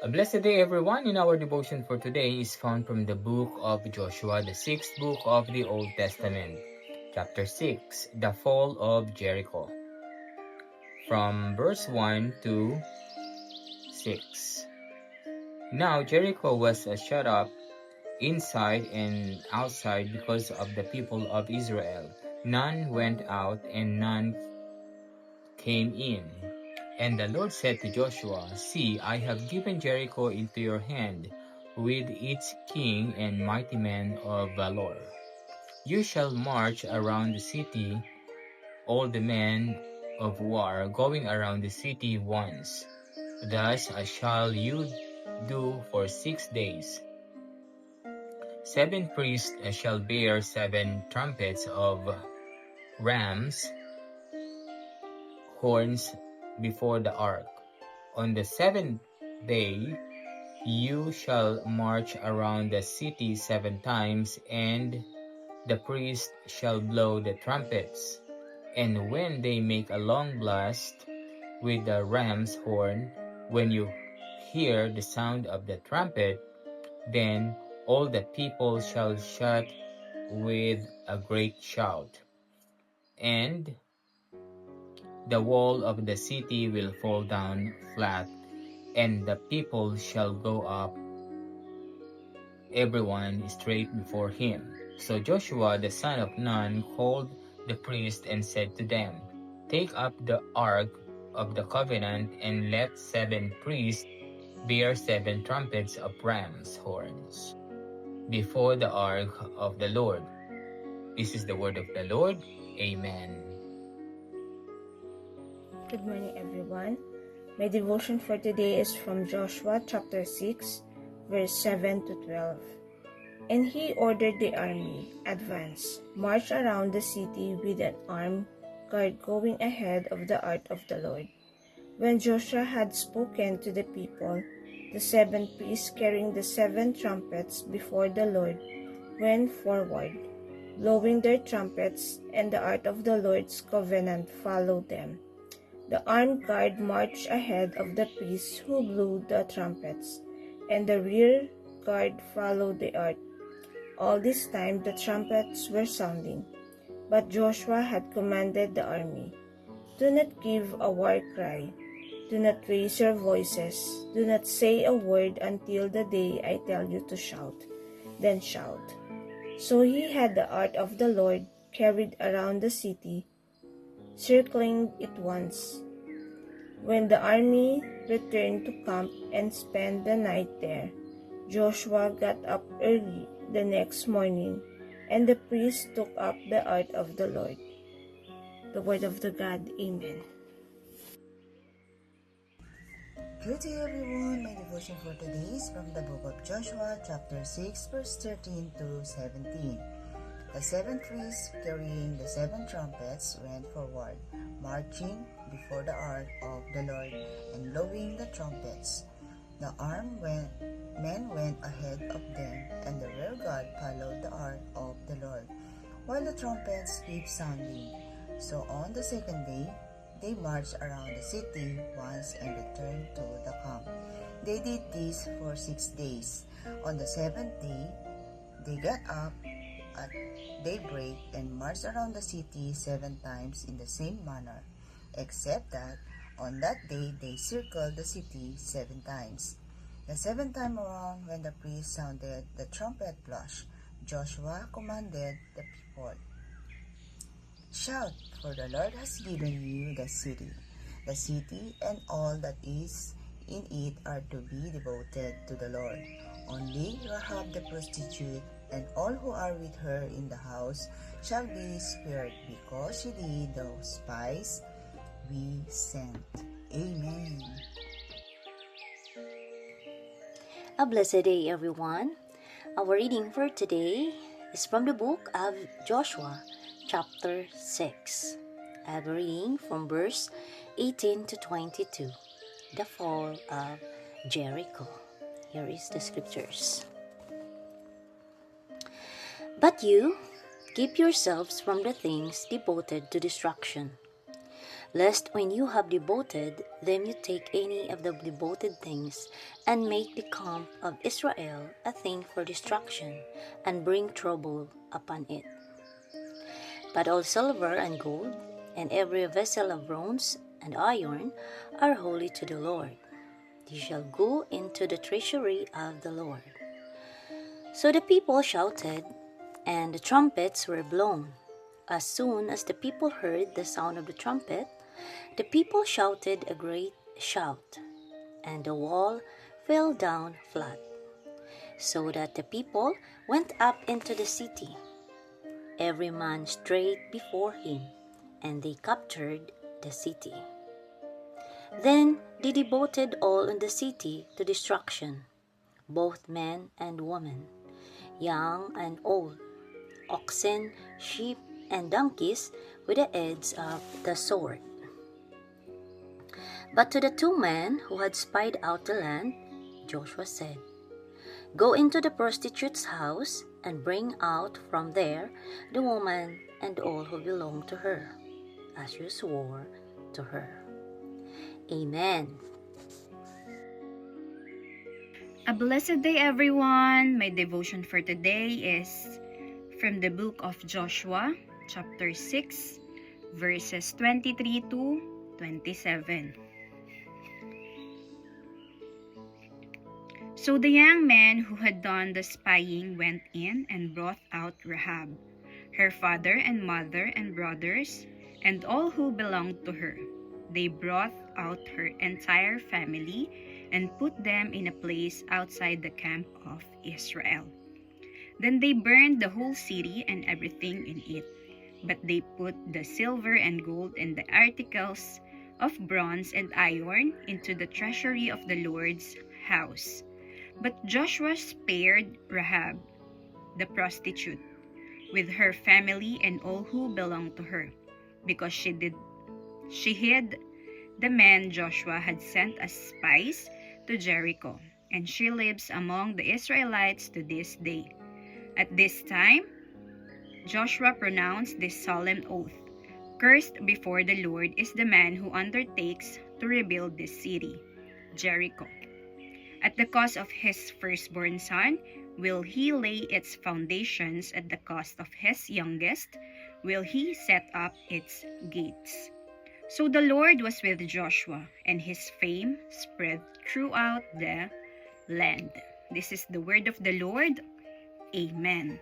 A blessed day, everyone. In our devotion for today is found from the book of Joshua, the sixth book of the Old Testament, chapter 6, the fall of Jericho. From verse 1 to 6. Now Jericho was shut up inside and outside because of the people of Israel. None went out and none came in. And the Lord said to Joshua, See, I have given Jericho into your hand, with its king and mighty men of valor. You shall march around the city, all the men of war, going around the city once. Thus shall you do for 6 days. 7 priests shall bear 7 trumpets of rams' horns before the ark. On the 7th day you shall march around the city 7 times, and the priests shall blow the trumpets. And when they make a long blast with the ram's horn, when you hear the sound of the trumpet, then all the people shall shout with a great shout, and the wall of the city will fall down flat, and the people shall go up, everyone straight before him. So Joshua the son of Nun called the priests and said to them, Take up the ark of the covenant, and let 7 priests bear 7 trumpets of ram's horns before the ark of the Lord. This is the word of the Lord. Amen. Good morning, everyone. My devotion for today is from Joshua chapter 6, verse 7 to 12. And he ordered the army, Advance, march around the city with an armed guard going ahead of the ark of the Lord. When Joshua had spoken to the people, the 7 priests carrying the 7 trumpets before the Lord went forward, blowing their trumpets, and the ark of the Lord's covenant followed them. The armed guard marched ahead of the priests who blew the trumpets, and the rear guard followed the ark. All this time the trumpets were sounding, but Joshua had commanded the army, Do not give a war cry, do not raise your voices, do not say a word until the day I tell you to shout, then shout. So he had the ark of the Lord carried around the city, circling it once. When the army returned to camp and spent the night there, Joshua got up early the next morning, and the priests took up the ark of the Lord. The word of the God. Amen. Good day, everyone. My devotion for today is from the book of Joshua, chapter 6, verse 13 to 17. The 7 priests carrying the 7 trumpets went forward, marching before the ark of the Lord and blowing the trumpets. The armed men went ahead of them, and the rear guard followed the ark of the Lord, while the trumpets kept sounding. So on the 2nd day, they marched around the city once and returned to the camp. They did this for 6 days. On the 7th day, they got up at daybreak and marched around the city 7 times in the same manner, except that on that day they circled the city 7 times. The 7th time around, when the priest sounded the trumpet blast, Joshua commanded the people, Shout, for the Lord has given you the city. The city and all that is in it are to be devoted to the Lord. Only Rahab the prostitute and all who are with her in the house shall be spared, because she did those spies we sent. Amen. A blessed day, everyone. Our reading for today is from the book of Joshua, chapter 6. I'll be reading from verse 18 to 22, the fall of Jericho. Here is the scriptures. But you, keep yourselves from the things devoted to destruction. lest when you have devoted them you take any of the devoted things, and make the camp of Israel a thing for destruction, and bring trouble upon it. But all silver and gold, and every vessel of bronze and iron, are holy to the Lord. They shall go into the treasury of the Lord. So the people shouted, and the trumpets were blown. As soon as the people heard the sound of the trumpet, the people shouted a great shout, and the wall fell down flat, so that the people went up into the city, every man straight before him, and they captured the city. Then they devoted all in the city to destruction, both men and women, young and old, oxen, sheep, and donkeys, with the edge of the sword. But to the 2 men who had spied out the land, Joshua said, "Go into the prostitute's house, and bring out from there the woman and all who belong to her, as you swore to her." Amen. A blessed day, everyone. My devotion for today is from the book of Joshua, chapter 6, verses 23 to 27. So the young men who had done the spying went in and brought out Rahab, her father and mother and brothers, and all who belonged to her. They brought out her entire family and put them in a place outside the camp of Israel. Then they burned the whole city and everything in it, but they put the silver and gold and the articles of bronze and iron into the treasury of the Lord's house. But Joshua spared Rahab, the prostitute, with her family and all who belonged to her, because she hid the men Joshua had sent as spies to Jericho, and she lives among the Israelites to this day. At this time, Joshua pronounced this solemn oath: "Cursed before the Lord is the man who undertakes to rebuild this city, Jericho. At the cost of his firstborn son will he lay its foundations, at the cost of his youngest will he set up its gates." So the Lord was with Joshua, and his fame spread throughout the land. This is the word of the Lord. Amen.